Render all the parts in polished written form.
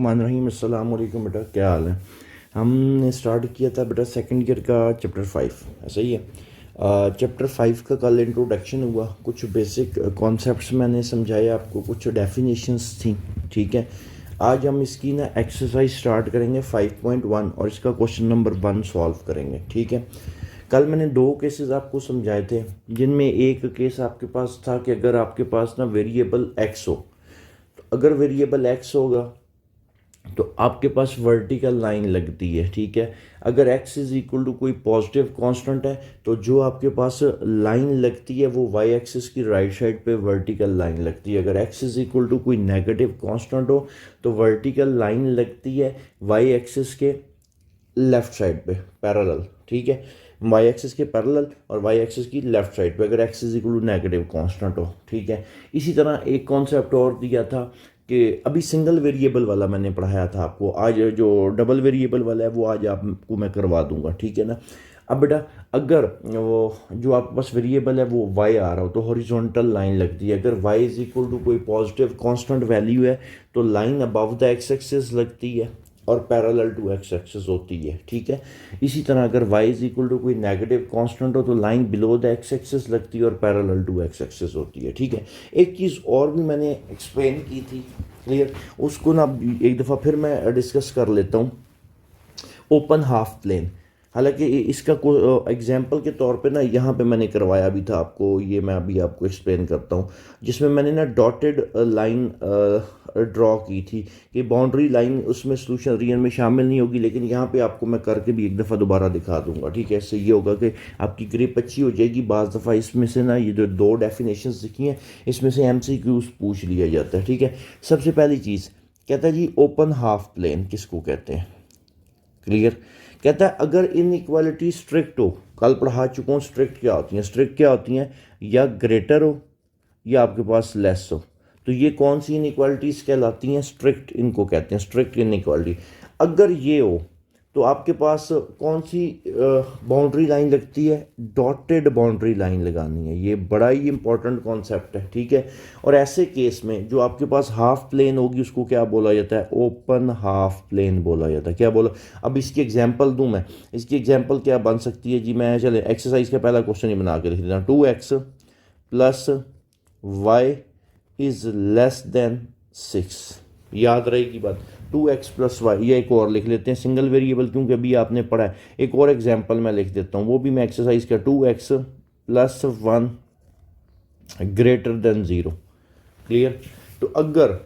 रहीम अस्सलाम वालेकुम बेटा, क्या हाल है। हमने स्टार्ट किया था बेटा सेकंड ईयर का चैप्टर 5, ऐसा ही है। चैप्टर 5 का कल इंट्रोडक्शन हुआ, कुछ बेसिक कॉन्सेप्ट्स मैंने समझाए आपको, कुछ डेफिनेशंस थी, ठीक है। आज हम इसकी ना एक्सरसाइज स्टार्ट करेंगे 5.1 और इसका क्वेश्चन नंबर 1 सॉल्व करेंगे, ठीक है। कल मैंने 2 केसेस आपको समझाए थे, जिनमें एक केस आपके पास था कि अगर आपके पास ना वेरिएबल एक्स हो, तो अगर वेरिएबल एक्स होगा तो आपके पास वर्टिकल लाइन लगती है, ठीक है। अगर x इज इक्वल टू कोई पॉजिटिव कांस्टेंट है तो जो आपके पास लाइन लगती है वो y एक्सिस की राइट साइड पे वर्टिकल लाइन लगती है। अगर x इज इक्वल टू कोई नेगेटिव कांस्टेंट हो तो वर्टिकल लाइन लगती है y एक्सिस के लेफ्ट साइड पे पैरेलल, ठीक है। y एक्सिस के पैरेलल और y एक्सिस की लेफ्ट साइड पे अगर x is equal to negative constant हो, ठीक है। इसी तरह एक कॉन्सेप्ट और दिया था कि अभी सिंगल वेरिएबल वाला मैंने पढ़ाया था आपको, आज जो डबल वेरिएबल वाला है वो आज आपको मैं करवा दूंगा, ठीक है ना। अब बेटा अगर वो जो आपके पास वेरिएबल है वो y आ रहा हो तो हॉरिजॉन्टल लाइन लगती है। अगर y इज इक्वल टू कोई पॉजिटिव कांस्टेंट वैल्यू है तो line above the x axis लगती है और पैरेलल टू एक्स एक्सिस होती है, ठीक है। इसी तरह अगर y इज इक्वल टू कोई नेगेटिव कांस्टेंट हो तो line below the x axis लगती है और पैरेलल टू एक्स एक्सिस होती है, ठीक है। एक चीज़ और भी मैंने एक्सप्लेन की थी, क्लियर, उसको ना एक दफ़ा फिर मैं डिस्कस कर लेता हूँ। ओपन हाफ प्लेन, हालांकि इसका एग्जांपल के तौर पे ना यहाँ पे मैंने करवाया भी था आपको, ये मैं अभी आपको एक्सप्लेन करता हूँ, जिसमें मैंने ना डॉटेड लाइन ड्रॉ की थी कि बाउंड्री लाइन उसमें सोल्यूशन रीजन में शामिल नहीं होगी, लेकिन यहाँ पे आपको मैं करके भी एक दफ़ा दोबारा दिखा दूंगा, ठीक है। इससे ये होगा कि आपकी ग्रिप अच्छी हो जाएगी। बाज़ दफ़ा इसमें से ना ये जो 2 डेफिनेशंस दिखी हैं इसमें से MCQs पूछ लिया जाता है, ठीक है। सबसे पहली चीज़ कहता है जी ओपन हाफ प्लेन किसको कहते हैं, क्लियर। कहता है अगर इनइक्वालिटी स्ट्रिक्ट हो, कल पढ़ा चुका हूँ स्ट्रिक्ट क्या होती हैं। स्ट्रिक्ट क्या होती हैं, या ग्रेटर हो या आपके पास लेस हो, तो ये कौन सी इनइक्वालिटीज कहलाती हैं, स्ट्रिक्ट इनको कहते हैं, स्ट्रिक्ट इनइक्वालिटी। अगर ये हो तो आपके पास कौन सी बाउंड्री लाइन लगती है, डॉटेड बाउंड्री लाइन लगानी है। ये बड़ा ही इंपॉर्टेंट कॉन्सेप्ट है, ठीक है। और ऐसे केस में जो आपके पास हाफ प्लेन होगी उसको क्या बोला जाता है, ओपन हाफ प्लेन बोला जाता है। क्या बोला, अब इसकी एग्जांपल दूं मैं, इसकी एग्जांपल क्या बन सकती है जी। मैं चले एक्सरसाइज का पहला क्वेश्चन ही बना के लिख देता हूँ। 2x plus y is less than 6, याद रहेगी बात। 2x प्लस वाई, या एक और लिख लेते हैं सिंगल वेरिएबल क्योंकि अभी आपने पढ़ा है। एक और एग्जांपल मैं लिख देता हूँ, वो भी मैं एक्सरसाइज का 2x plus 1 greater then 0, clear. तो अगर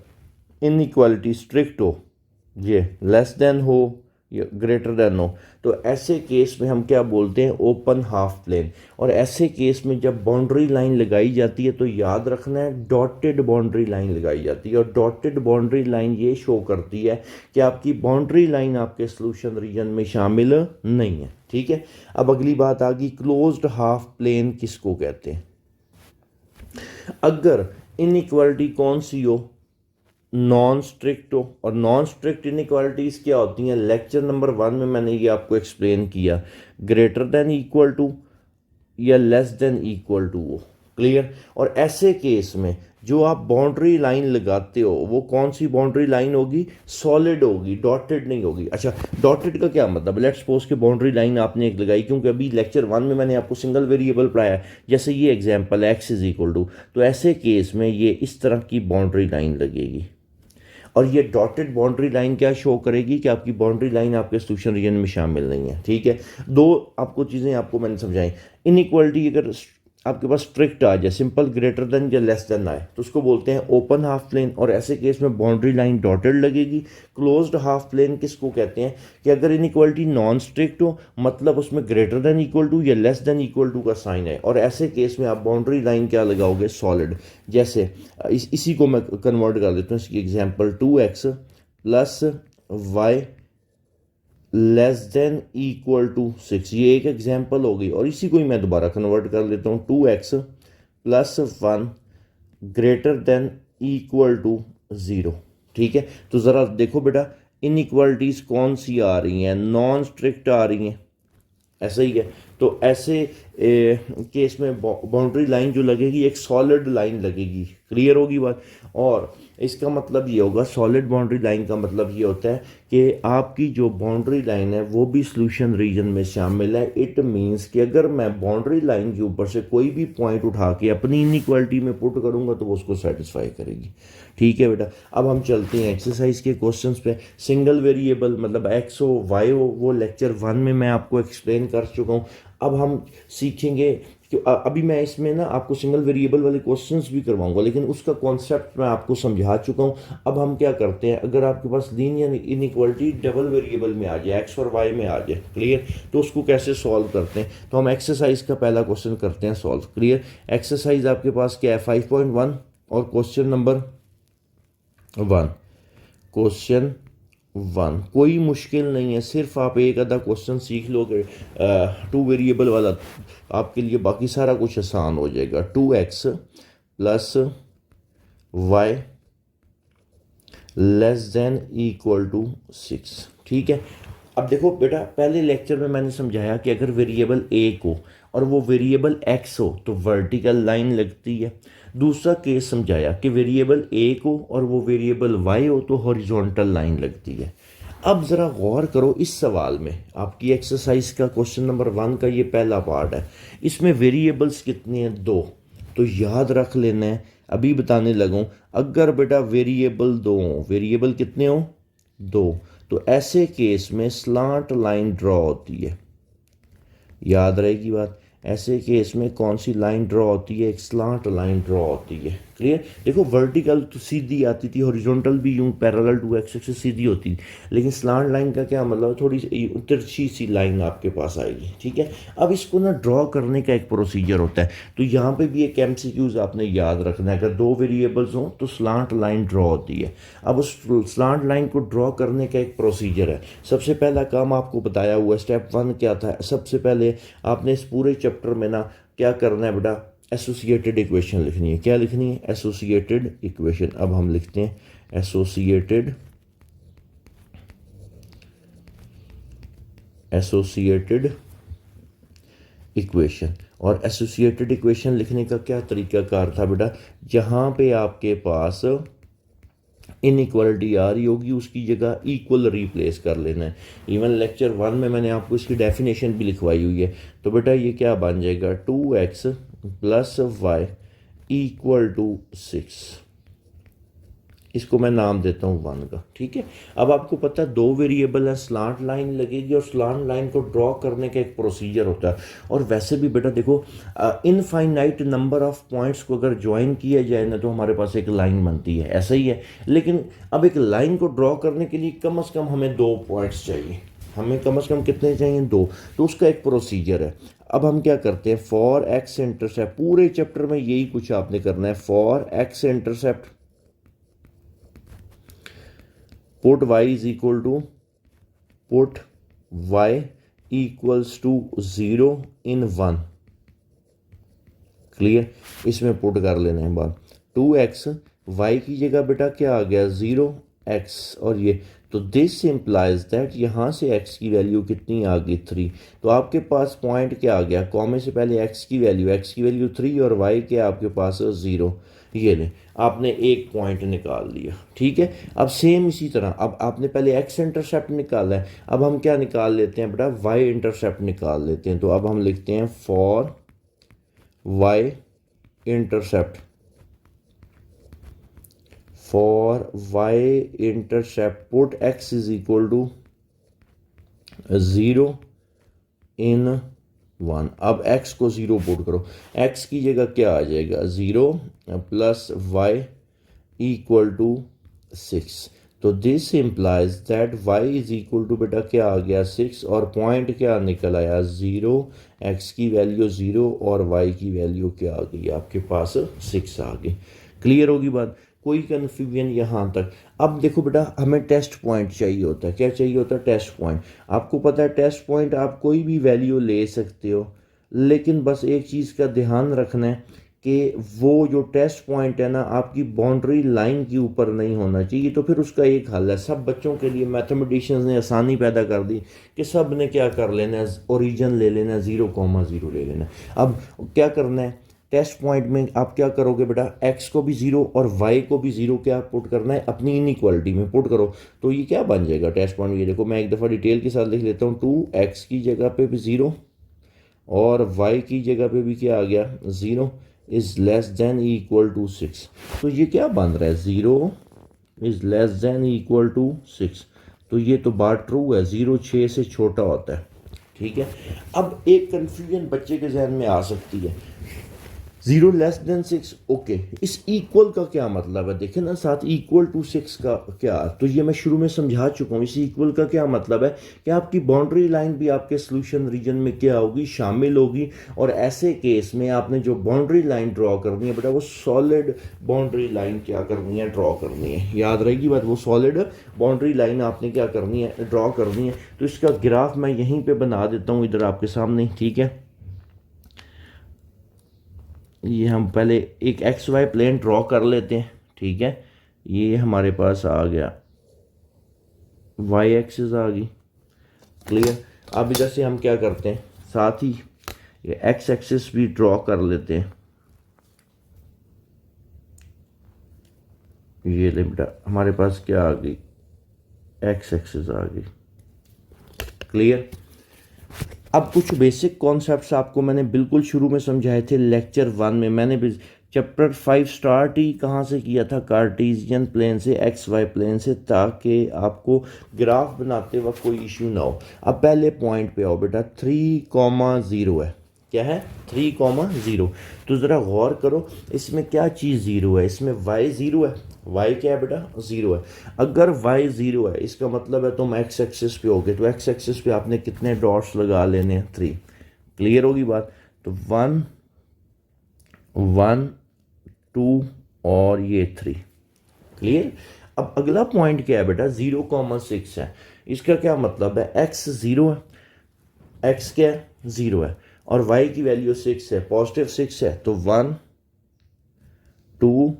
इनइक्वालिटी स्ट्रिक्ट हो, ये लेस देन हो या ग्रेटर देन हो, तो ऐसे केस में हम क्या बोलते हैं, ओपन हाफ प्लेन। और ऐसे केस में जब बाउंड्री लाइन लगाई जाती है तो याद रखना है डॉटेड बाउंड्री लाइन लगाई जाती है। और डॉटेड बाउंड्री लाइन ये शो करती है कि आपकी बाउंड्री लाइन आपके सॉल्यूशन रीजन में शामिल नहीं है, ठीक है। अब अगली बात आ गई, क्लोज्ड हाफ प्लेन किसको कहते हैं। अगर इनइक्वालिटी कौन सी हो, नॉन स्ट्रिक्ट हो। और नॉन स्ट्रिक्ट इनइक्वालिटीज़ क्या होती हैं, लेक्चर नंबर 1 में मैंने ये आपको एक्सप्लेन किया, ग्रेटर देन इक्वल टू या लेस देन इक्वल टू हो, क्लियर। और ऐसे केस में जो आप बाउंड्री लाइन लगाते हो वो कौन सी बाउंड्री लाइन होगी, सॉलिड होगी, डॉटेड नहीं होगी। अच्छा, डॉटेड का क्या मतलब, लेट्स सपोज कि बाउंड्री लाइन आपने एक लगाई, क्योंकि अभी लेक्चर 1 में मैंने आपको सिंगल वेरिएबल पढ़ाया, जैसे ये example x is equal to, तो ऐसे केस में ये इस तरह की बाउंड्री लाइन लगेगी। और ये डॉटेड बाउंड्री लाइन क्या शो करेगी कि आपकी बाउंड्री लाइन आपके सॉल्यूशन रीजन में शामिल नहीं है, ठीक है। 2 आपको चीज़ें आपको मैंने समझाई। इनइक्वालिटी अगर आपके पास स्ट्रिक्ट आ जाए, सिंपल ग्रेटर देन या लेस देन आए, तो उसको बोलते हैं ओपन हाफ प्लेन। और ऐसे केस में बाउंड्री लाइन डॉटेड लगेगी। क्लोज्ड हाफ प्लेन किसको कहते हैं, कि अगर इनइक्वालिटी नॉन स्ट्रिक्ट हो, मतलब उसमें ग्रेटर देन इक्वल टू या लेस देन इक्वल टू का साइन है, और ऐसे केस में आप बाउंड्री लाइन क्या लगाओगे, सॉलिड। जैसे इसी को मैं कन्वर्ट कर देता हूँ, इसकी example 2x plus y less than equal to 6, ये एक एग्जांपल हो गई। और इसी को ही मैं दोबारा कन्वर्ट कर लेता हूँ, 2x plus 1 greater than equal to 0, ठीक है। तो ज़रा देखो बेटा, इनइक्वालिटीज़ कौन सी आ रही हैं, नॉन स्ट्रिक्ट आ रही हैं, ऐसा ही है। तो ऐसे केस में बाउंड्री लाइन जो लगेगी एक सॉलिड लाइन लगेगी। क्लियर होगी बात। और इसका मतलब ये होगा, सॉलिड बाउंड्री लाइन का मतलब ये होता है कि आपकी जो बाउंड्री लाइन है वो भी सॉल्यूशन रीजन में शामिल है। इट मींस कि अगर मैं बाउंड्री लाइन के ऊपर से कोई भी पॉइंट उठा के अपनी इनइक्वालिटी में पुट करूंगा तो वो उसको सेटिस्फाई करेगी। ठीक है बेटा, अब हम चलते हैं एक्सरसाइज के क्वेश्चंस पे। सिंगल वेरिएबल मतलब एक्स हो वाई हो वो लेक्चर 1 में मैं आपको एक्सप्लेन कर चुका हूँ। अब हम सीखेंगे कि अभी मैं इसमें ना आपको सिंगल वेरिएबल वाले क्वेश्चंस भी करवाऊंगा, लेकिन उसका कॉन्सेप्ट मैं आपको समझा चुका हूँ। अब हम क्या करते हैं, अगर आपके पास लीनियर इनइक्वालिटी डबल वेरिएबल में आ जाए, एक्स और वाई में आ जाए, क्लियर, तो उसको कैसे सॉल्व करते हैं। तो हम एक्सरसाइज का पहला क्वेश्चन करते हैं सॉल्व। क्लियर, एक्सरसाइज आपके पास क्या है 5.1 और क्वेश्चन नंबर 1। क्वेश्चन 1 कोई मुश्किल नहीं है, सिर्फ आप एक आधा क्वेश्चन सीख लोगे 2 वेरिएबल वाला, आपके लिए बाकी सारा कुछ आसान हो जाएगा। 2x plus y less than equal to 6। ठीक है, अब देखो बेटा, पहले लेक्चर में मैंने समझाया कि अगर वेरिएबल ए को और वो वेरिएबल एक्स हो तो वर्टिकल लाइन लगती है। दूसरा केस समझाया कि वेरिएबल ए को और वो वेरिएबल वाई हो तो हॉरिजॉन्टल लाइन लगती है। अब ज़रा गौर करो इस सवाल में, आपकी एक्सरसाइज का क्वेश्चन नंबर 1 का ये पहला पार्ट है। इसमें वेरिएबल्स कितने हैं? 2। तो याद रख लेना है, अभी बताने लगूँ। अगर बेटा वेरिएबल 2 हो, वेरिएबल कितने हो? 2, तो ऐसे केस में स्लांट लाइन ड्रॉ होती है। याद रहेगी बात, ऐसे केस में कौन सी लाइन ड्रॉ होती है? एक स्लांट लाइन ड्रॉ होती है। क्लियर, देखो वर्टिकल तो सीधी आती थी, हॉरिजॉन्टल भी यूं पैरेलल टू एक्स एक्सिस सीधी होती थी, लेकिन स्लांट लाइन का क्या मतलब, थोड़ी सी तिरछी सी लाइन आपके पास आएगी। ठीक है, अब इसको ना ड्रॉ करने का एक प्रोसीजर होता है। तो यहाँ पे भी एक एमसीक्यूज आपने याद रखना है, अगर 2 वेरिएबल्स हों तो स्लांट लाइन ड्रॉ होती है। अब उस स्लांट लाइन को ड्रॉ करने का एक प्रोसीजर है। सबसे पहला काम आपको बताया हुआ, स्टेप 1 क्या था? सबसे पहले आपने इस पूरे चैप्टर में ना क्या करना है बेटा, एसोसिएटेड इक्वेशन लिखनी है। क्या लिखनी है? Associated equation. अब हम लिखते हैं एसोसिएटेड इक्वेशन। और एसोसिएटेड इक्वेशन लिखने का क्या तरीकाकार था बेटा, जहां पे आपके पास इनइक्वालिटी आ रही होगी उसकी जगह इक्वल रिप्लेस कर लेना है। इवन लेक्चर 1 में मैंने आपको इसकी डेफिनेशन भी लिखवाई हुई है। तो बेटा ये क्या बन जाएगा, 2x plus Y equal to 6। इसको मैं नाम देता हूँ 1 का। ठीक है, अब आपको पता है 2 वेरिएबल है, स्लांट लाइन लगेगी और स्लांट लाइन को ड्रॉ करने का एक प्रोसीजर होता है। और वैसे भी बेटा देखो, इनफाइनाइट नंबर ऑफ पॉइंट्स को अगर ज्वाइन किया जाए ना तो हमारे पास एक लाइन बनती है, ऐसा ही है। लेकिन अब एक लाइन को ड्रॉ करने के लिए कम से कम हमें 2 पॉइंट्स चाहिए। हमें कम से कम कितने चाहिए? 2। तो उसका एक प्रोसीजर है। अब हम क्या करते हैं, फॉर एक्स इंटरसेप्ट, पूरे चैप्टर में यही कुछ आपने करना है। For x intercept put y is equal to put y equals to 0 in 1। Clear, इसमें पुट कर लेना है बात। 2x y की जगह बेटा क्या आ गया? 0x। और ये तो दिस इम्प्लाइज दैट यहाँ से x की वैल्यू कितनी आ गई? 3। तो आपके पास पॉइंट क्या आ गया, कॉमे से पहले x की वैल्यू 3 और y के आपके पास 0। ये ले, आपने एक पॉइंट निकाल लिया। ठीक है, अब सेम इसी तरह अब आपने पहले x इंटरसेप्ट निकाला है, अब हम क्या निकाल लेते हैं बेटा, y इंटरसेप्ट निकाल लेते हैं। तो अब हम लिखते हैं for y intercept, for y intercept put x is equal to 0 in 1। अब x को 0 पुट करो, x की जगह क्या आ जाएगा? 0 प्लस वाई इक्वल टू 6। तो this implies that y is equal to बेटा क्या आ गया? 6। और पॉइंट क्या निकल आया? 0। x की वैल्यू 0 और y की वैल्यू क्या आ गई? आपके पास 6 आ गई। क्लियर होगी बात, कोई कन्फ्यूजन यहाँ तक? अब देखो बेटा, हमें टेस्ट पॉइंट चाहिए होता है। क्या चाहिए होता है? Test point. आपको पता है टेस्ट पॉइंट आप कोई भी वैल्यू ले सकते हो, लेकिन बस एक चीज़ का ध्यान रखना है कि वो जो टेस्ट पॉइंट है ना आपकी बाउंड्री लाइन के ऊपर नहीं होना चाहिए, तो फिर उसका एक हल है। सब बच्चों के लिए मैथमेटिशियंस ने आसानी पैदा कर दी कि सब ने क्या कर लेना है, ओरिजिन ले लेना है, 0,0 ले लेना है। अब क्या करना है, टेस्ट पॉइंट में आप क्या करोगे बेटा, x को भी 0 और y को भी 0 क्या पुट करना है, अपनी इनइक्वालिटी में पुट करो। तो ये क्या बन जाएगा टेस्ट पॉइंट, ये देखो मैं एक दफ़ा डिटेल के साथ लिख लेता हूँ। 2x की जगह पे भी 0 और y की जगह पे भी क्या आ गया 0 is less than equal to 6। तो ये क्या बन रहा है, 0 is less than equal to 6। तो ये तो बात ट्रू है, 0 6 से छोटा होता है। ठीक है, अब एक कन्फ्यूजन बच्चे के जहन में आ सकती है, 0 लेस देन 6, ओके, इस इक्वल का क्या मतलब है। देखें ना साथ इक्वल टू 6 का क्या, तो ये मैं शुरू में समझा चुका हूँ। इस इक्वल का क्या मतलब है कि आपकी बाउंड्री लाइन भी आपके सोल्यूशन रीजन में क्या होगी, शामिल होगी। और ऐसे केस में आपने जो बाउंड्री लाइन ड्रॉ करनी है बेटा, वो सॉलिड बाउंड्री लाइन क्या करनी है, ड्रॉ करनी है। याद रहेगी बात, वो सॉलिड बाउंड्री लाइन आपने क्या करनी है, ड्रॉ करनी है। तो इसका ग्राफ मैं यहीं पर बना देता हूँ इधर आपके सामने। ठीक है, ये हम पहले एक एक्स वाई प्लेन ड्रॉ कर लेते हैं। ठीक है, ये हमारे पास आ गया, वाई एक्सिस आ गई, क्लियर। अब इधर से हम क्या करते हैं, साथ ही ये एक्स एक्सिस भी ड्रॉ कर लेते हैं। ये ले बेटा हमारे पास क्या आ गई, एक्स एक्सिस आ गई, क्लियर। अब कुछ बेसिक कॉन्सेप्ट्स आपको मैंने बिल्कुल शुरू में समझाए थे लेक्चर 1 में। मैंने भी चैप्टर 5 स्टार्ट ही कहाँ से किया था, कार्टेशियन प्लेन से, एक्स वाई प्लेन से, ताकि आपको ग्राफ बनाते वक्त कोई इश्यू ना हो। अब पहले पॉइंट पे आओ बेटा, 3,0 है, क्या है 3,0। तो ज़रा गौर करो इसमें क्या चीज़ 0 है, इसमें y 0 है। y क्या है बेटा, 0 है। अगर y 0 है इसका मतलब है तुम x एक्सिस पे होगे, तो x एक्सिस पे आपने कितने डॉट्स लगा लेने हैं, 3। क्लियर होगी बात। तो 1 1 2 और ये 3, क्लियर। अब अगला पॉइंट क्या है बेटा, 0,6 है। इसका क्या मतलब है, x 0 है, x क्या है 0 है, और y की वैल्यू 6 है, पॉजिटिव 6 है। तो 1 2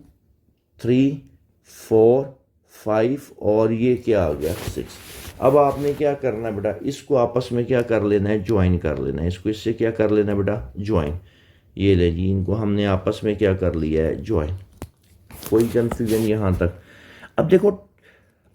3 4 5 और ये क्या आ गया 6। अब आपने क्या करना है बेटा, इसको आपस में क्या कर लेना है, ज्वाइन कर लेना है। इसको इससे क्या कर लेना है बेटा, ज्वाइन। ये ले जी, इनको हमने आपस में क्या कर लिया है, ज्वाइन। कोई कंफ्यूजन यहाँ तक। अब देखो,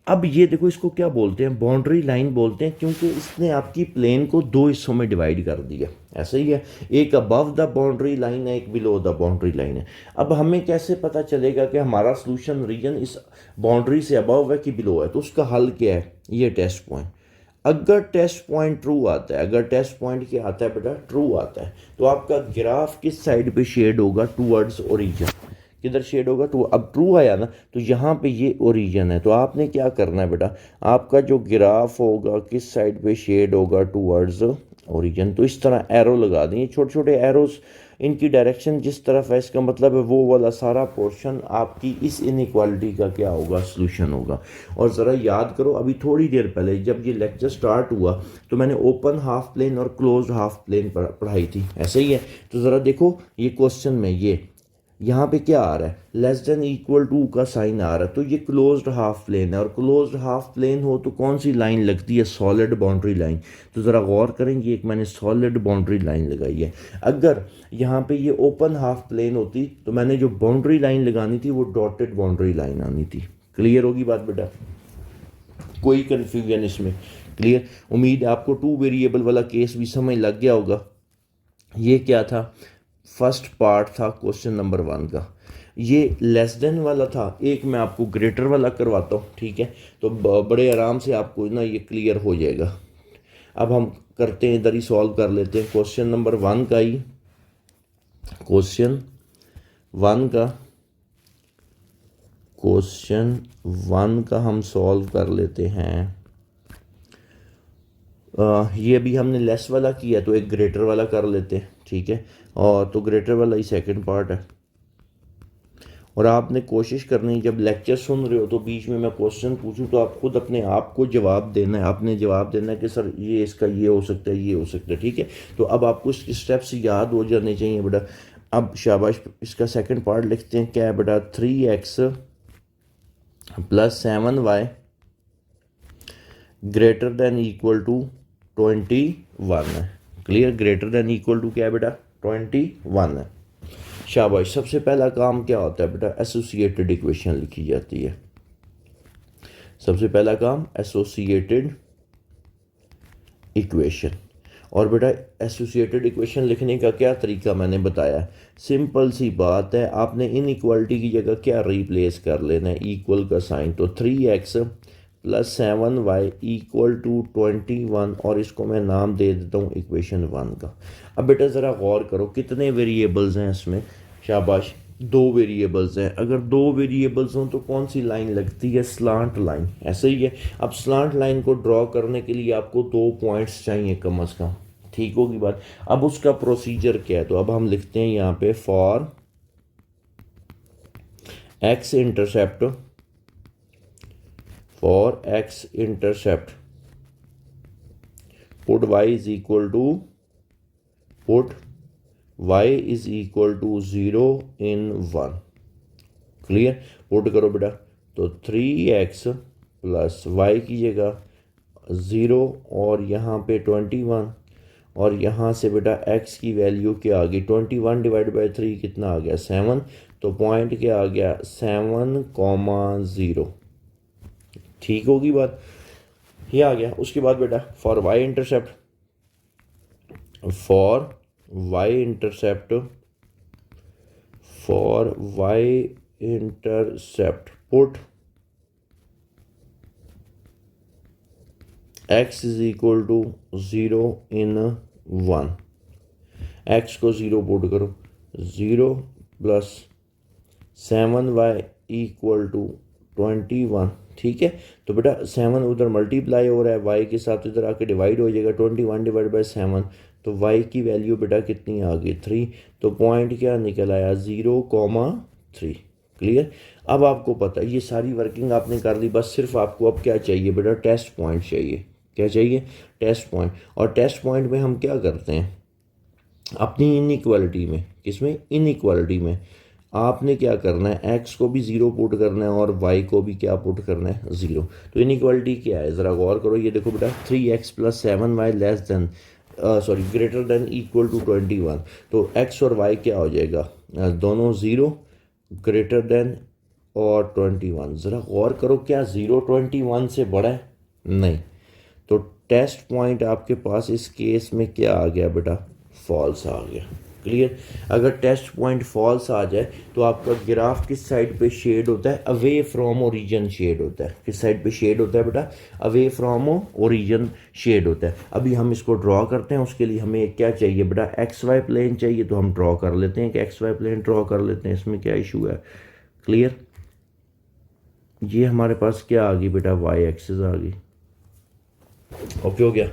अब ये देखो इसको क्या बोलते हैं, बाउंड्री लाइन बोलते हैं, क्योंकि इसने आपकी प्लेन को दो हिस्सों में डिवाइड कर दिया। ऐसा ही है, एक अबव द बाउंड्री लाइन है, एक बिलो द बाउंड्री लाइन है। अब हमें कैसे पता चलेगा कि हमारा सोल्यूशन रीजन इस बाउंड्री से अबव है कि बिलो है, तो उसका हल क्या है, ये टेस्ट पॉइंट। अगर टेस्ट पॉइंट ट्रू आता है, अगर टेस्ट पॉइंट क्या आता है बेटा, ट्रू आता है, तो आपका ग्राफ किस साइड पे शेड होगा, टूवर्ड्स ओरिजिन। किधर शेड होगा, टू। अब ट्रू आया ना, तो यहाँ पे ये ओरिजिन है, तो आपने क्या करना है बेटा, आपका जो ग्राफ होगा किस साइड पे शेड होगा, टूवर्ड्स ओरिजिन। तो इस तरह एरो लगा दें, छोटे छोटे एरोस, इनकी डायरेक्शन जिस तरफ है, इसका मतलब है वो वाला सारा पोर्शन आपकी इस इनइक्वालिटी का क्या होगा, सॉल्यूशन होगा। और ज़रा याद करो, अभी थोड़ी देर पहले जब ये लेक्चर स्टार्ट हुआ तो मैंने ओपन हाफ प्लेन और क्लोज हाफ प्लेन पढ़ाई थी, ऐसे ही है। तो ज़रा देखो ये क्वेश्चन में ये यहाँ पे क्या आ रहा है, लेस देन इक्वल टू का साइन आ रहा है, तो ये क्लोज्ड हाफ प्लेन है। और क्लोज्ड हाफ प्लेन हो तो कौन सी लाइन लगती है, सॉलिड बाउंड्री लाइन। तो ज़रा गौर करेंगे, एक मैंने सॉलिड बाउंड्री लाइन लगाई है। अगर यहाँ पे ये ओपन हाफ प्लेन होती तो मैंने जो बाउंड्री लाइन लगानी थी वो डॉटेड बाउंड्री लाइन आनी थी। क्लियर होगी बात बेटा, कोई कन्फ्यूजन इसमें, क्लियर। उम्मीद है आपको 2 वेरिएबल वाला केस भी समझ लग गया होगा। ये क्या था, फर्स्ट पार्ट था क्वेश्चन नंबर 1 का। ये लेस देन वाला था, एक मैं आपको ग्रेटर वाला करवाता हूँ, ठीक है। तो बड़े आराम से आपको ना ये क्लियर हो जाएगा। अब हम करते हैं, इधर ही सॉल्व कर लेते हैं क्वेश्चन नंबर 1 का ही। क्वेश्चन 1 का हम सॉल्व कर लेते हैं। ये अभी हमने लेस वाला किया, तो एक ग्रेटर वाला कर लेते हैं, ठीक है। और तो ग्रेटर वाला ही सेकंड पार्ट है। और आपने कोशिश करनी, जब लेक्चर सुन रहे हो तो बीच में मैं क्वेश्चन पूछूं तो आप खुद अपने आप को जवाब देना है। आपने जवाब देना है कि सर ये इसका ये हो सकता है, ये हो सकता है, ठीक है। तो अब आपको इसके स्टेप्स याद हो जाने चाहिए बेटा। अब शाबाश, इसका सेकंड पार्ट लिखते हैं। क्या है बेटा? 3x plus 7y greater than equal to 21 है। Clear? Greater than equal to क्या है बेटा? 21 है। शाबाश। सबसे पहला काम क्या होता है बेटा? एसोसिएटेड इक्वेशन लिखी जाती है। सबसे पहला काम एसोसिएटेड इक्वेशन। और बेटा एसोसिएटेड इक्वेशन लिखने का क्या तरीका मैंने बताया। सिंपल सी बात है, आपने इनइक्वालिटी की जगह क्या रिप्लेस कर लेना है? इक्वल का साइन। तो 3x plus 7y equal to 21, और इसको मैं नाम दे देता हूँ इक्वेशन 1 का। अब बेटा ज़रा गौर करो कितने वेरिएबल्स हैं इसमें। शाबाश, 2 वेरिएबल्स हैं। अगर 2 वेरिएबल्स हों तो कौन सी लाइन लगती है? Slant line. ऐसे ही है। अब स्लांट लाइन को ड्रॉ करने के लिए आपको 2 पॉइंट्स चाहिए कम अज़ कम। ठीक होगी बात। अब उसका प्रोसीजर क्या है? तो अब हम लिखते हैं यहाँ पे for x intercept, for x intercept put y is equal to, put y is equal to 0 in 1। Clear? Put करो बेटा। तो 3x प्लस वाई की जगह 0 और यहाँ पे 21, और यहाँ से बेटा x की वैल्यू क्या आ गई? 21 डिवाइड बाई 3 कितना आ गया? 7। तो पॉइंट क्या आ गया? 7,0। ठीक होगी बात? ये आ गया। उसके बाद बेटा for y intercept, for y intercept, for y intercept put x is equal to 0 in 1। x को 0 पुट करो। 0 प्लस 7y इक्वल टू 21। ठीक है? तो बेटा 7 उधर मल्टीप्लाई हो रहा है, y के साथ इधर आके डिवाइड हो जाएगा। 21 डिवाइड बाई 7, तो y की वैल्यू बेटा कितनी आ गई? 3। तो पॉइंट क्या निकल आया? 0,3। क्लियर? अब आपको पता है ये सारी वर्किंग आपने कर ली। बस सिर्फ आपको अब क्या चाहिए बेटा? टेस्ट पॉइंट चाहिए। क्या चाहिए? Test point. और टेस्ट पॉइंट में हम क्या करते हैं? अपनी इनइक्वालिटी में, किसमें? इनइक्वालिटी में आपने क्या करना है? x को भी 0 पुट करना है और y को भी क्या पुट करना है? 0। तो इनइक्वालिटी क्या है? ज़रा गौर करो। ये देखो बेटा 3x plus 7y less than greater than equal to 21। तो x और y क्या हो जाएगा? दोनों 0, ग्रेटर देन और 21। ज़रा गौर करो, क्या 0 21 से बड़ा है? नहीं। तो टेस्ट पॉइंट आपके पास इस केस में क्या आ गया बेटा? फॉल्स आ गया। क्लियर? अगर टेस्ट पॉइंट फॉल्स आ जाए तो आपका ग्राफ किस साइड पे शेड होता है? अवे फ्रॉम ओरिजिन शेड होता है। किस साइड पे शेड होता है बेटा? अवे फ्रॉम ओरिजिन शेड होता है। अभी हम इसको ड्रॉ करते हैं। उसके लिए हमें क्या चाहिए बेटा? एक्स वाई प्लेन चाहिए। तो हम ड्रॉ कर लेते हैं कि एक्स वाई प्लेन ड्रॉ कर लेते हैं। इसमें क्या इशू है? क्लियर? ये हमारे पास क्या आ गई बेटा? वाई एक्सिस आ गई। ओके हो गया।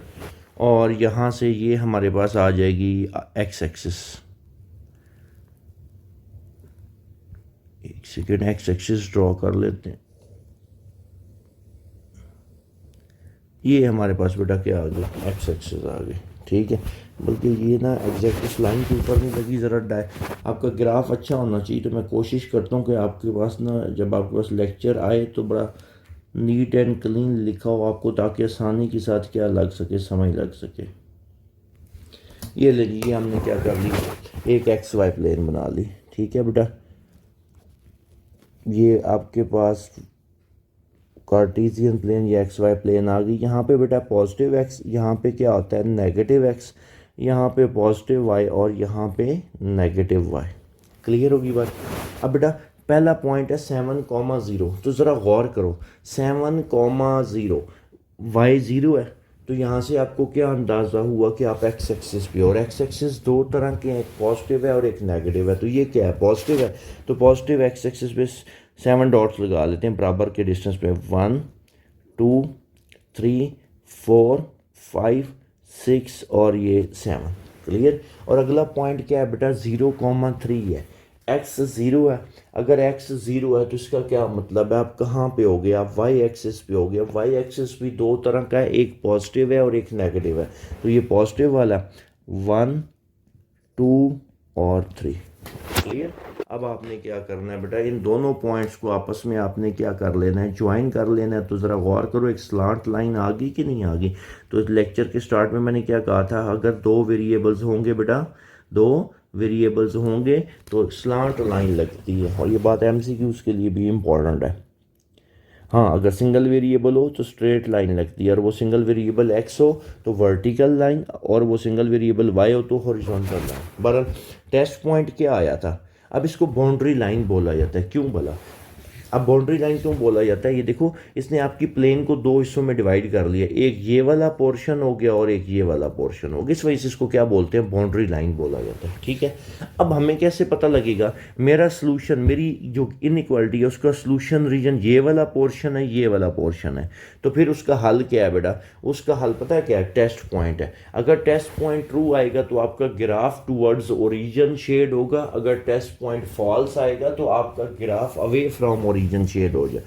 और यहाँ से ये हमारे पास आ जाएगी एक्स एक्सिस। एक सेकेंड, एक्स एक्सिस ड्रॉ कर लेते हैं। ये हमारे पास बेटा क्या आ गया? एक्स एक्सिस आ गई। ठीक है? बल्कि ये ना एग्जैक्ट इस लाइन के ऊपर नहीं लगी। ज़रा आपका ग्राफ अच्छा होना चाहिए। तो मैं कोशिश करता हूँ कि आपके पास ना, जब आपके पास लेक्चर आए तो बड़ा नीट एंड क्लीन लिखा हो आपको, ताकि आसानी के साथ क्या लग सके, समझ लग सके। ये ले लीजिए, हमने क्या कर ली? एक एक्स वाई प्लेन बना ली। ठीक है बेटा? ये आपके पास कार्टेशियन प्लेन या एक्स वाई प्लेन आ गई। यहाँ पे बेटा पॉजिटिव एक्स, यहाँ पे क्या होता है? नेगेटिव एक्स, यहाँ पे पॉजिटिव वाई और यहाँ पे नेगेटिव वाई। क्लियर होगी बात? अब बेटा पहला पॉइंट है 7,0। तो ज़रा गौर करो, 7,0 वाई 0 है। तो यहाँ से आपको क्या अंदाज़ा हुआ कि आप एक्स एक्सिस पे, और एक्स एक्सिस 2 तरह के हैं, एक पॉजिटिव है और एक नेगेटिव है। तो ये क्या है? पॉजिटिव है। तो पॉजिटिव एक्स एक्सिस पे 7 डॉट्स लगा लेते हैं बराबर के डिस्टेंस पे। 1 2 3 4 5 6 और ये 7। क्लियर? और अगला पॉइंट क्या है बेटा? 0,3 है। x 0 है। अगर x 0 है तो इसका क्या मतलब है? आप कहाँ पे हो गए? आप y एक्सिस पे हो गए। y एक्सिस भी 2 तरह का है, एक पॉजिटिव है और एक नेगेटिव है। तो ये पॉजिटिव वाला 1 2 और 3। क्लियर। अब आपने क्या करना है बेटा, इन दोनों पॉइंट्स को आपस में आपने क्या कर लेना है, ज्वाइन कर लेना है। तो ज़रा गौर करो, एक स्लांट लाइन आ गई कि नहीं आ गई। तो इस लेक्चर के स्टार्ट में मैंने क्या कहा था, अगर दो वेरिएबल्स होंगे बेटा, दो वेरिएबल्स होंगे तो स्लांट लाइन लगती है, और ये बात एमसीक्यूज़ के लिए भी इम्पॉर्टेंट है। हाँ, अगर सिंगल वेरिएबल हो तो स्ट्रेट लाइन लगती है, और वो सिंगल वेरिएबल एक्स हो तो वर्टिकल लाइन, और वो सिंगल वेरिएबल वाई हो तो हॉरिजॉन्टल लाइन। बहरहाल टेस्ट पॉइंट क्या आया था, अब इसको बाउंड्री लाइन बोला जाता है। क्यों बोला, अब बाउंड्री लाइन क्यों बोला जाता है, ये देखो इसने आपकी प्लेन को दो हिस्सों में डिवाइड कर लिया, एक ये वाला पोर्शन हो गया और एक ये वाला पोर्शन हो गया, इस वजह से इसको क्या बोलते हैं, बाउंड्री लाइन बोला जाता है। ठीक है, अब हमें कैसे पता लगेगा मेरा सॉल्यूशन, मेरी जो इनइक्वालिटी है उसका सॉल्यूशन रीजन ये वाला पोर्शन है, ये वाला पोर्शन है। तो फिर उसका हल क्या है बेटा, उसका हल पता है क्या है, टेस्ट पॉइंट है। अगर टेस्ट पॉइंट ट्रू आएगा तो आपका ग्राफ टूवर्ड्स ओरिजिन शेड होगा, अगर टेस्ट पॉइंट फॉल्स आएगा तो आपका graph away from origin shade हो जाए।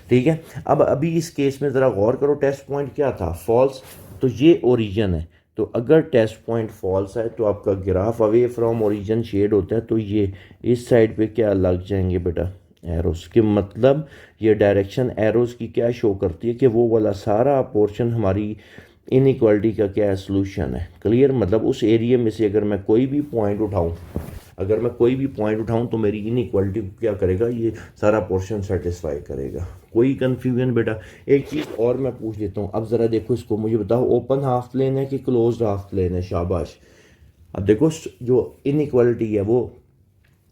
ठीक है, अब अभी इस केस में ज़रा गौर करो, टेस्ट पॉइंट क्या था, फॉल्स, तो ये ओरिजिन है। तो अगर टेस्ट पॉइंट फॉल्स है तो आपका graph away from origin shade होता है, तो ये इस साइड पे क्या लग जाएंगे बेटा, एरोस के, मतलब ये डायरेक्शन एरोस की क्या शो करती है कि वो वाला सारा पोर्शन हमारी इनइक्वालिटी का क्या है, सोल्यूशन है। क्लियर, मतलब उस एरिया में से अगर मैं कोई भी पॉइंट उठाऊं, अगर मैं कोई भी पॉइंट उठाऊं तो मेरी इनइक्वालिटी को क्या करेगा, ये सारा पोर्शन सेटिस्फाई करेगा। कोई कन्फ्यूजन बेटा। एक चीज़ और मैं पूछ लेता हूँ, अब ज़रा देखो इसको, मुझे बताओ ओपन हाफ प्लेन है कि क्लोज्ड हाफ प्लेन है, शाबाश। अब देखो जो इनइक्वालिटी है वो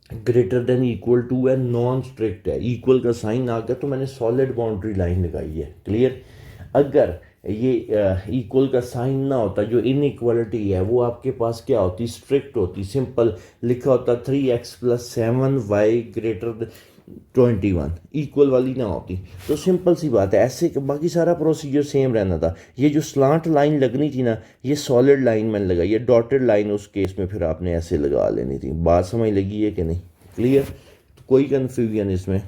ग्रेटर देन इक्वल टू है, नॉन स्ट्रिक्ट है, इक्वल का साइन आ गया तो मैंने सॉलिड बाउंड्री लाइन लगाई है। क्लियर, अगर ये इक्वल का साइन ना होता, जो इनइक्वालिटी है वो आपके पास क्या होती, स्ट्रिक्ट होती, सिंपल लिखा होता 3x+7y ग्रेटर 21, इक्वल वाली ना होती। तो सिंपल सी बात है, ऐसे बाकी सारा प्रोसीजर सेम रहना था। ये जो स्लांट लाइन लगनी थी ना, ये सॉलिड लाइन मैंने लगाई, ये डॉटेड लाइन उस केस में फिर आपने ऐसे लगा लेनी थी। बात समझ लगी है कि नहीं, क्लियर। तो कोई कन्फ्यूजन इसमें,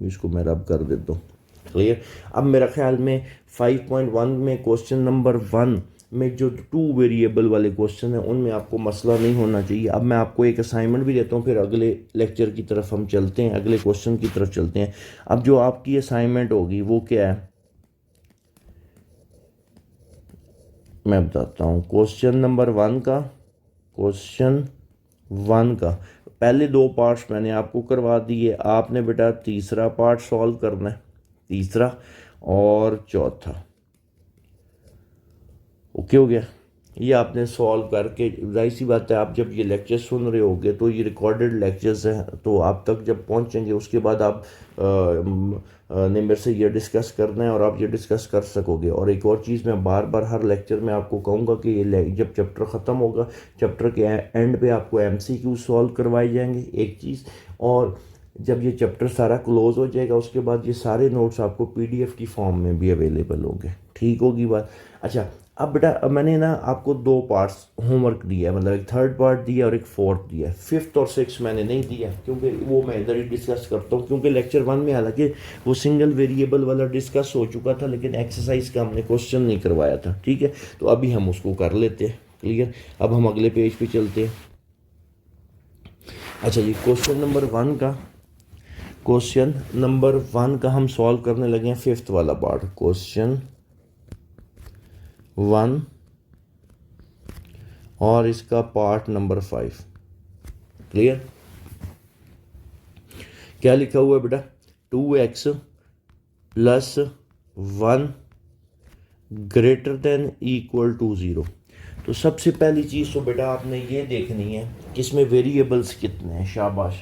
इसको मैं रब कर देता हूँ। क्लियर, अब मेरा ख्याल में 5.1 में क्वेश्चन नंबर 1 में जो 2 वेरिएबल वाले क्वेश्चन हैं उनमें आपको मसला नहीं होना चाहिए। अब मैं आपको एक असाइनमेंट भी देता हूँ, फिर अगले लेक्चर की तरफ हम चलते हैं, अगले क्वेश्चन की तरफ चलते हैं। अब जो आपकी असाइनमेंट होगी वो क्या है, मैं बताता हूँ। क्वेश्चन नंबर 1 का, क्वेश्चन 1 का पहले 2 पार्ट्स मैंने आपको करवा दिए, आपने बेटा तीसरा पार्ट सॉल्व करना है, तीसरा और चौथा। ओके हो गया, ये आपने सॉल्व करके, जाहिर सी बात है आप जब ये लेक्चर सुन रहे होगे तो ये रिकॉर्डेड लेक्चर्स हैं, तो आप तक जब पहुंचेंगे उसके बाद आप ने मेरे से ये डिस्कस करना है और आप ये डिस्कस कर सकोगे। और एक और चीज़ मैं बार बार हर लेक्चर में आपको कहूँगा कि ये जब चैप्टर ख़त्म होगा, चैप्टर के एंड पे आपको MCQ सॉल्व करवाए जाएंगे, एक चीज़। और जब ये चैप्टर सारा क्लोज हो जाएगा उसके बाद ये सारे नोट्स आपको PDF की फॉर्म में भी अवेलेबल होंगे। ठीक होगी बात। अच्छा, अब बेटा अब मैंने ना आपको 2 पार्ट्स होमवर्क दिया है, मतलब एक थर्ड पार्ट दिया और एक फोर्थ दिया है। 5th और 6th मैंने नहीं दिया क्योंकि वो मैं इधर ही डिस्कस करता हूँ, क्योंकि लेक्चर 1 में हालांकि वो सिंगल वेरिएबल वाला डिस्कस हो चुका था लेकिन एक्सरसाइज का हमने क्वेश्चन नहीं करवाया था। ठीक है, तो अभी हम उसको कर लेते हैं। क्लियर, अब हम अगले पेज पे चलते हैं। अच्छा जी, क्वेश्चन नंबर 1 का, क्वेश्चन नंबर 1 का हम सॉल्व करने लगे हैं 5th वाला पार्ट, क्वेश्चन 1 और इसका पार्ट नंबर 5। क्लियर, क्या लिखा हुआ है बेटा, 2x + 1 greater than equal to 0। तो सबसे पहली चीज़ तो बेटा आपने ये देखनी है कि इसमें वेरिएबल्स कितने हैं। शाबाश,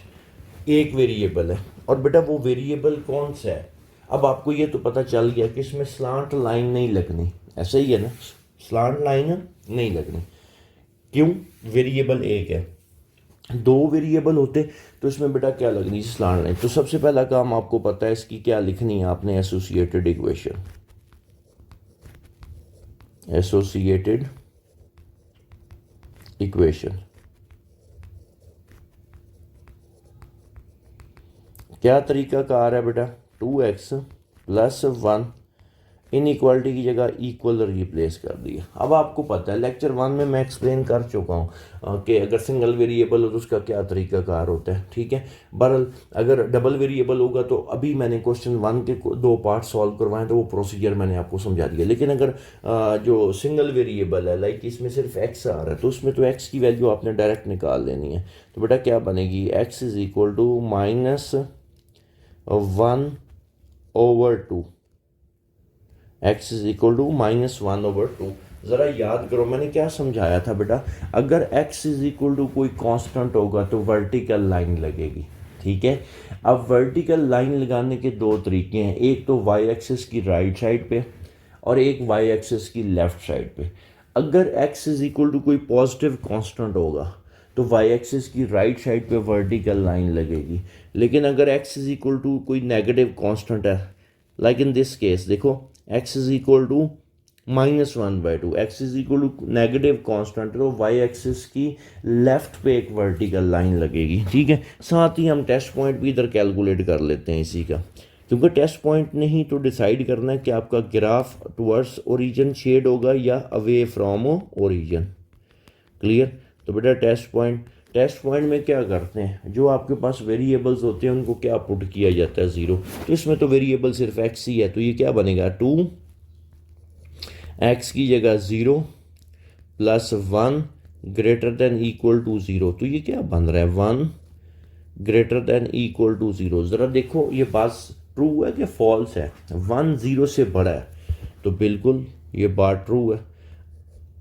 एक वेरिएबल है, और बेटा वो वेरिएबल कौन सा है। अब आपको ये तो पता चल गया कि इसमें स्लांट लाइन नहीं लगनी, ऐसा ही है ना, स्लांट लाइन नहीं लगनी। क्यों, वेरिएबल एक है, 2 वेरिएबल होते तो इसमें बेटा क्या लगनी, स्लांट लाइन। तो सबसे पहला काम आपको पता है इसकी क्या लिखनी है, आपने एसोसिएटेड इक्वेशन, एसोसिएटेड इक्वेशन। क्या तरीका कार है बेटा, 2x + 1 इनइक्वालिटी की जगह इक्वल रिप्लेस कर दिया। अब आपको पता है लेक्चर 1 में मैं एक्सप्लेन कर चुका हूँ कि अगर सिंगल वेरिएबल हो तो उसका क्या तरीकाकार होता है, ठीक है। बहरहाल अगर डबल वेरिएबल होगा तो अभी मैंने क्वेश्चन 1 के 2 पार्ट सॉल्व करवाएं तो वो प्रोसीजर मैंने आपको समझा दिया। लेकिन अगर जो सिंगल वेरिएबल है लाइक इसमें सिर्फ एक्स आ रहा है तो उसमें तो एक्स की वैल्यू आपने डायरेक्ट निकाल लेनी है। तो बेटा क्या बनेगी, x is equal to -1/2। X is equal to -1/2। ज़रा याद करो मैंने क्या समझाया था बेटा, अगर x इज इक्वल टू कोई कांस्टेंट होगा तो वर्टिकल लाइन लगेगी, ठीक है। अब वर्टिकल लाइन लगाने के दो तरीके हैं, एक तो y एक्सिस की राइट साइड पे और एक y एक्सिस की लेफ्ट साइड पे। अगर x इज इक्वल टू कोई पॉजिटिव कांस्टेंट होगा तो y एक्सिस की राइट साइड पे वर्टिकल लाइन लगेगी। लेकिन अगर x इज इक्वल टू कोई नेगेटिव कांस्टेंट है लाइक इन दिस केस देखो x is equal to -1/2, x is equal to negative constant तो y एक्सिस की लेफ्ट पे एक वर्टिकल लाइन लगेगी, ठीक है। साथ ही हम टेस्ट पॉइंट भी इधर कैलकुलेट कर लेते हैं इसी का, क्योंकि टेस्ट पॉइंट ने ही तो डिसाइड करना है कि आपका ग्राफ टुवर्ड्स ओरिजिन शेड होगा या अवे फ्रॉम ओरिजिन। क्लियर। तो बेटा टेस्ट पॉइंट में क्या करते हैं, जो आपके पास वेरिएबल्स होते हैं उनको क्या पुट किया जाता है, 0। तो इसमें तो वेरिएबल सिर्फ x ही है तो ये क्या बनेगा 2x की जगह 0 + 1 ग्रेटर देन इक्वल टू 0। तो ये क्या बन रहा है 1 ग्रेटर देन इक्वल टू 0। ज़रा देखो ये बात ट्रू है कि फॉल्स है, 1 0 से बड़ा है तो बिल्कुल ये बात ट्रू है।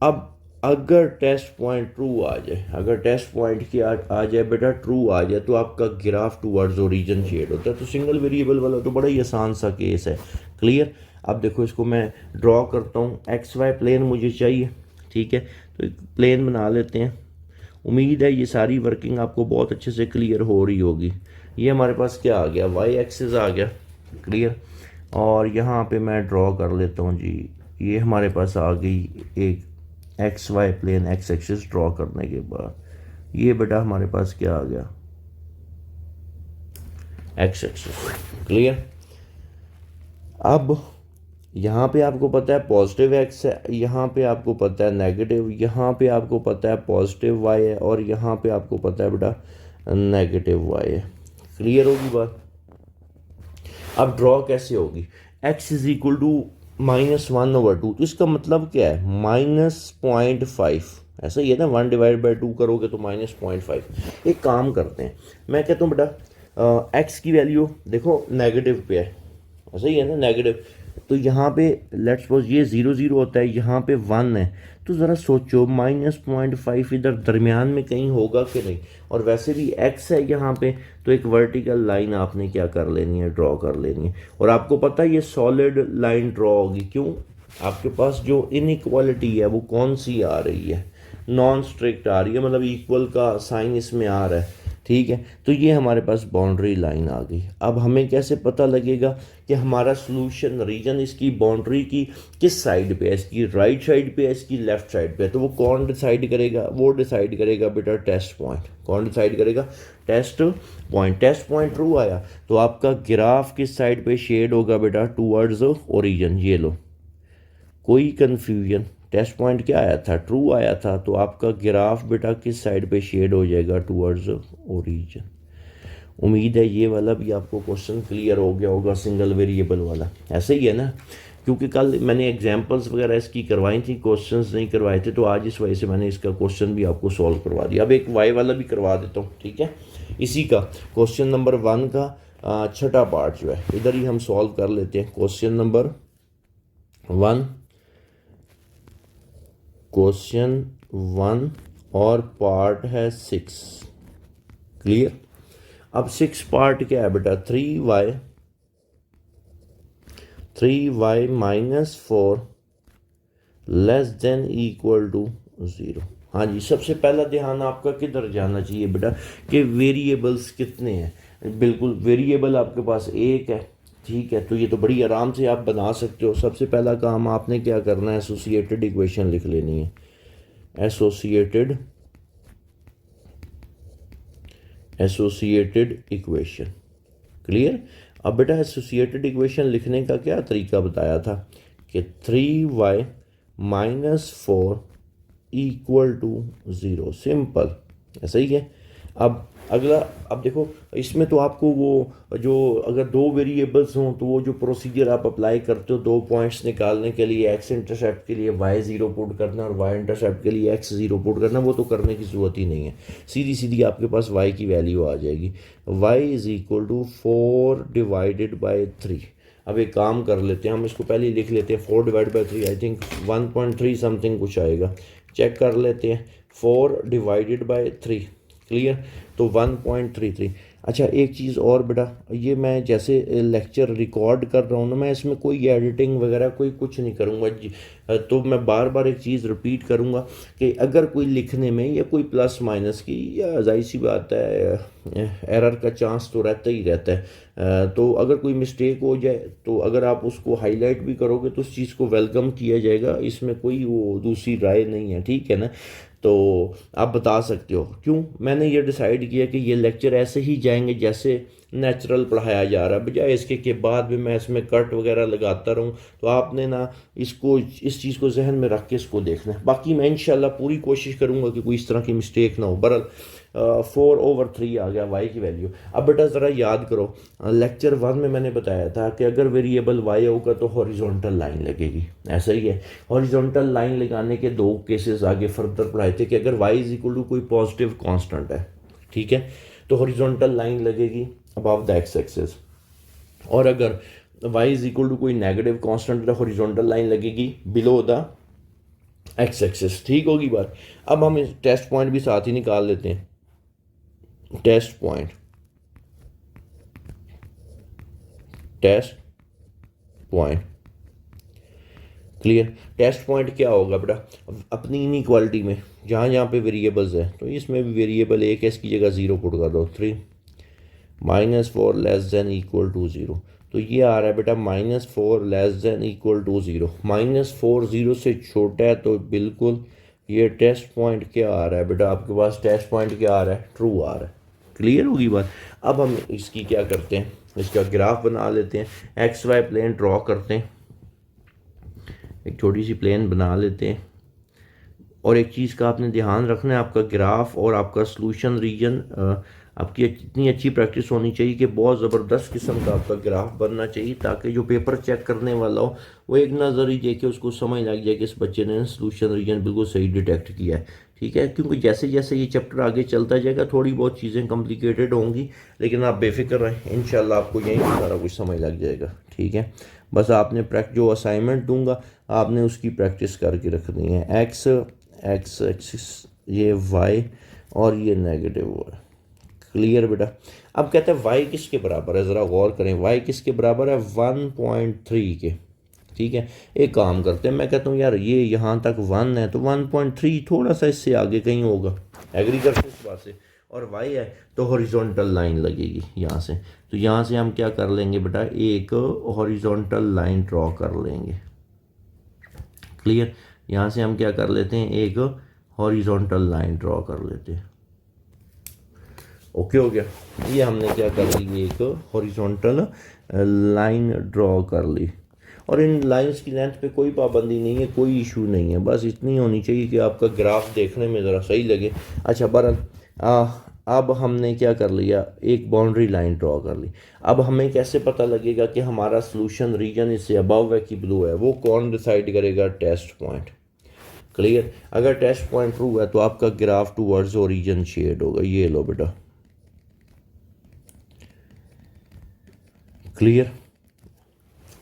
अब अगर टेस्ट पॉइंट ट्रू आ जाए, अगर टेस्ट पॉइंट की आ जाए बेटा ट्रू आ जाए तो आपका ग्राफ टुवर्ड्स ओरिजिन शेड होता है। तो सिंगल वेरिएबल वाला तो बड़ा ही आसान सा केस है। क्लियर। अब देखो इसको मैं ड्रॉ करता हूँ, एक्स वाई प्लेन मुझे चाहिए, ठीक है। तो एक प्लेन बना लेते हैं। उम्मीद है ये सारी वर्किंग आपको बहुत अच्छे से क्लियर हो रही होगी। ये हमारे पास क्या आ गया, वाई एक्सिस आ गया। क्लियर। और यहाँ पे मैं ड्रॉ कर लेता हूँ जी, ये हमारे पास आ गई एक x y plane, x axis draw करने के बाद ये बेटा हमारे पास क्या आ गया, एक्स एक्सिस। क्लियर। अब यहाँ पे आपको पता है पॉजिटिव एक्स है, यहाँ पे आपको पता है नेगेटिव, यहाँ पे आपको पता है पॉजिटिव वाई है और यहाँ पे आपको पता है बेटा नेगेटिव वाई है। क्लियर होगी बात। अब ड्रॉ कैसे होगी, x इज इक्वल टू -1/2। तो इसका मतलब क्या है -0.5, ऐसा ही है ना, 1/2 करोगे तो -0.5। एक काम करते हैं, मैं कहता हूँ बेटा x की वैल्यू देखो नेगेटिव पे है, ऐसा ही है ना नेगेटिव। तो यहाँ पे लेट्स सपोज ये 0 0 होता है, यहाँ पे 1 है। तो ज़रा सोचो -0.5 इधर दरमियान में कहीं होगा कि नहीं, और वैसे भी x है यहाँ पे तो एक वर्टिकल लाइन आपने क्या कर लेनी है, ड्रॉ कर लेनी है। और आपको पता है ये सॉलिड लाइन ड्रॉ होगी, क्यों, आपके पास जो इनइक्वालिटी है वो कौन सी आ रही है, नॉन स्ट्रिक्ट आ रही है, मतलब इक्वल का साइन इसमें आ रहा है, ठीक है। तो ये हमारे पास बाउंड्री लाइन आ गई। अब हमें कैसे पता लगेगा कि हमारा सॉल्यूशन रीजन इसकी बाउंड्री की किस साइड पे है, इसकी राइट साइड पे है, इसकी लेफ्ट साइड पे है। तो वो कौन डिसाइड करेगा, वो डिसाइड करेगा बेटा टेस्ट पॉइंट। कौन डिसाइड करेगा, test point. Test point true आया तो आपका ग्राफ किस साइड पे शेड होगा बेटा, टूवर्ड्स ओरिजिन। ये लो, कोई कन्फ्यूजन, टेस्ट पॉइंट क्या आया था, ट्रू आया था, तो आपका ग्राफ बेटा किस साइड पे शेड हो जाएगा, टूवर्ड्स ओरिजिन। उम्मीद है ये वाला भी आपको क्वेश्चन क्लियर हो गया होगा, सिंगल वेरिएबल वाला। ऐसे ही है ना, क्योंकि कल मैंने एग्जांपल्स वगैरह इसकी करवाई थी, क्वेश्चंस नहीं करवाए थे, तो आज इस वजह से मैंने इसका क्वेश्चन भी आपको सॉल्व करवा दिया। अब एक वाई वाला भी करवा देता हूँ, ठीक है। इसी का क्वेश्चन नंबर 1 का छठा पार्ट जो है इधर ही हम सॉल्व कर लेते हैं। क्वेश्चन नंबर 1, क्वेश्चन 1 और पार्ट है 6। क्लियर। अब 6 पार्ट क्या है बेटा, 3y -4 less than equal to 0। हाँ जी, सबसे पहला ध्यान आपका किधर जाना चाहिए बेटा कि वेरिएबल्स कितने हैं। बिल्कुल वेरिएबल आपके पास एक है, ठीक है। तो ये तो बड़ी आराम से आप बना सकते हो। सबसे पहला काम आपने क्या करना है, एसोसिएटेड इक्वेशन लिख लेनी है, एसोसिएटेड इक्वेशन। क्लियर। अब बेटा एसोसिएटेड इक्वेशन लिखने का क्या तरीका बताया था कि 3y minus 4 equal to 0। Simple, ऐसा ही है। अब अगला, अब देखो इसमें तो आपको वो जो अगर दो वेरिएबल्स हों तो वो जो प्रोसीजर आप अप्लाई करते हो दो पॉइंट्स निकालने के लिए, एक्स इंटरसेप्ट के लिए वाई ज़ीरो पुट करना और वाई इंटरसेप्ट के लिए एक्स ज़ीरो पुट करना, वो तो करने की ज़रूरत ही नहीं है। सीधी सीधी आपके पास वाई की वैल्यू आ जाएगी। Y is equal to 4 divided by 3। अब एक काम कर लेते हैं, हम इसको पहले ही लिख लेते हैं। 4 divide by 3 I think 1.3 something कुछ आएगा, चेक कर लेते हैं। 4 डिवाइडेड बाई 3, क्लियर, तो 1.33। अच्छा एक चीज़ और बेटा, ये मैं जैसे लेक्चर रिकॉर्ड कर रहा हूँ ना, मैं इसमें कोई एडिटिंग वगैरह कोई कुछ नहीं करूँगा जी। तो मैं बार बार एक चीज़ रिपीट करूँगा कि अगर कोई लिखने में या कोई प्लस माइनस की, या जाहिर सी बात है एरर का चांस तो रहता ही रहता है, तो अगर कोई मिस्टेक हो जाए तो अगर आप उसको हाईलाइट भी करोगे तो उस चीज़ को वेलकम किया जाएगा, इसमें कोई वो दूसरी राय नहीं है, ठीक है ना। तो आप बता सकते हो क्यों मैंने ये डिसाइड किया कि ये लेक्चर ऐसे ही जाएंगे जैसे नेचुरल पढ़ाया जा रहा है, बजाय इसके के बाद भी मैं इसमें कट वगैरह लगाता रहूँ। तो आपने ना इसको, इस चीज़ को जहन में रख के इसको देखना है। बाकी मैं इंशाल्लाह पूरी कोशिश करूँगा कि कोई इस तरह की मिस्टेक ना हो। बहरहाल 4/3 आ गया वाई की वैल्यू। अब बेटा ज़रा याद करो, लेक्चर 1 में मैंने बताया था कि अगर वेरिएबल वाई होगा तो हॉरिजॉन्टल लाइन लगेगी, ऐसा ही है। हॉरिजॉन्टल लाइन लगाने के दो केसेस आगे फर्दर पढ़ाए थे कि अगर वाई इज इक्वल टू कोई पॉजिटिव कांस्टेंट है, ठीक है, तो हॉरिजॉन्टल लाइन लगेगी अबव द एक्स एक्सिस, और अगर वाई इज इक्वल टू कोई नेगेटिव कांस्टेंट है तो हॉरिजॉन्टल लाइन लगेगी बिलो द एक्स एक्सिस, ठीक होगी बात। अब हम इस टेस्ट पॉइंट भी साथ ही निकाल लेते हैं। Test point, test point, clear. Test point क्या होगा बेटा, अपनी इनइक्वालिटी में जहाँ जहाँ पे वेरिएबल्स है तो इसमें भी वेरिएबल एक है, इसकी जगह 0 पुट कर दो। 3 -4 लेस देन इक्वल टू 0, तो ये आ रहा है बेटा -4 लेस देन इक्वल टू 0। -4 0 से छोटा है तो बिल्कुल ये टेस्ट पॉइंट क्या आ रहा है बेटा, आपके पास टेस्ट पॉइंट क्या आ रहा है, ट्रू आ रहा है। क्लियर होगी बात। अब हम इसकी क्या करते हैं, इसका ग्राफ बना लेते हैं, एक्स वाई प्लेन ड्रॉ करते हैं, एक छोटी सी प्लेन बना लेते हैं। और एक चीज़ का आपने ध्यान रखना है, आपका ग्राफ और आपका सॉल्यूशन रीजन, आपकी इतनी अच्छी प्रैक्टिस होनी चाहिए कि बहुत ज़बरदस्त किस्म का आपका ग्राफ बनना चाहिए, ताकि जो पेपर चेक करने वाला हो वो एक नज़र ही देखे उसको समझ लग जाए कि इस बच्चे ने सॉल्यूशन रीजन बिल्कुल सही डिटेक्ट किया है, ठीक है। क्योंकि जैसे जैसे ये चैप्टर आगे चलता जाएगा थोड़ी बहुत चीज़ें कॉम्प्लिकेटेड होंगी, लेकिन आप बेफिक्र रहें, इंशाल्लाह आपको यहीं सारा कुछ समझ लग जाएगा, ठीक है। बस आपने जो असाइनमेंट दूंगा आपने उसकी प्रैक्टिस करके रखनी है। एक्स एक्सिस, ये वाई और ये नेगेटिव है, क्लियर बेटा। अब कहते हैं वाई किसके बराबर है, ज़रा गौर करें, वाई किसके बराबर है, 1.3 के, ठीक है। एक काम करते हैं, मैं कहता हूँ यार ये यहाँ तक 1 है तो 1.3 थोड़ा सा इससे आगे कहीं होगा, एग्री करते हैं इस बात से। और वाई है तो हॉरिजॉन्टल लाइन लगेगी यहाँ से, तो यहाँ से हम क्या कर लेंगे बेटा, एक हॉरिजॉन्टल लाइन ड्रॉ कर लेंगे, क्लियर। यहाँ से हम क्या कर लेते हैं, एक हॉरिजॉन्टल लाइन ड्रॉ कर लेते हैं, ओके हो गया। ये हमने क्या कर ली, एक हॉरिजॉन्टल लाइन ड्रॉ कर ली। और इन लाइंस की लेंथ पे कोई पाबंदी नहीं है, कोई इशू नहीं है, बस इतनी होनी चाहिए कि आपका ग्राफ देखने में ज़रा सही लगे। अच्छा बहरहाल अब हमने क्या कर लिया, एक बाउंड्री लाइन ड्रॉ कर ली। अब हमें कैसे पता लगेगा कि हमारा सॉल्यूशन रीजन इससे अबव है कि बिलो है, वो कौन डिसाइड करेगा, टेस्ट पॉइंट, क्लियर। अगर टेस्ट पॉइंट ट्रू है तो आपका ग्राफ टूवर्ड्स ओरिजिन शेड होगा, ये लो बेटा, क्लियर,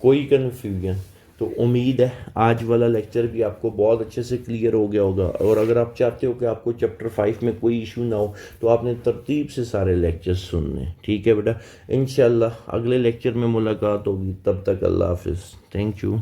कोई कन्फ्यूजन। तो उम्मीद है आज वाला लेक्चर भी आपको बहुत अच्छे से क्लियर हो गया होगा। और अगर आप चाहते हो कि आपको चैप्टर 5 में कोई इशू ना हो तो आपने तरतीब से सारे लेक्चर्स सुनने, ठीक है बेटा। इंशाल्लाह अगले लेक्चर में मुलाकात होगी, तब तक अल्लाह हाफिज़, थैंक यू।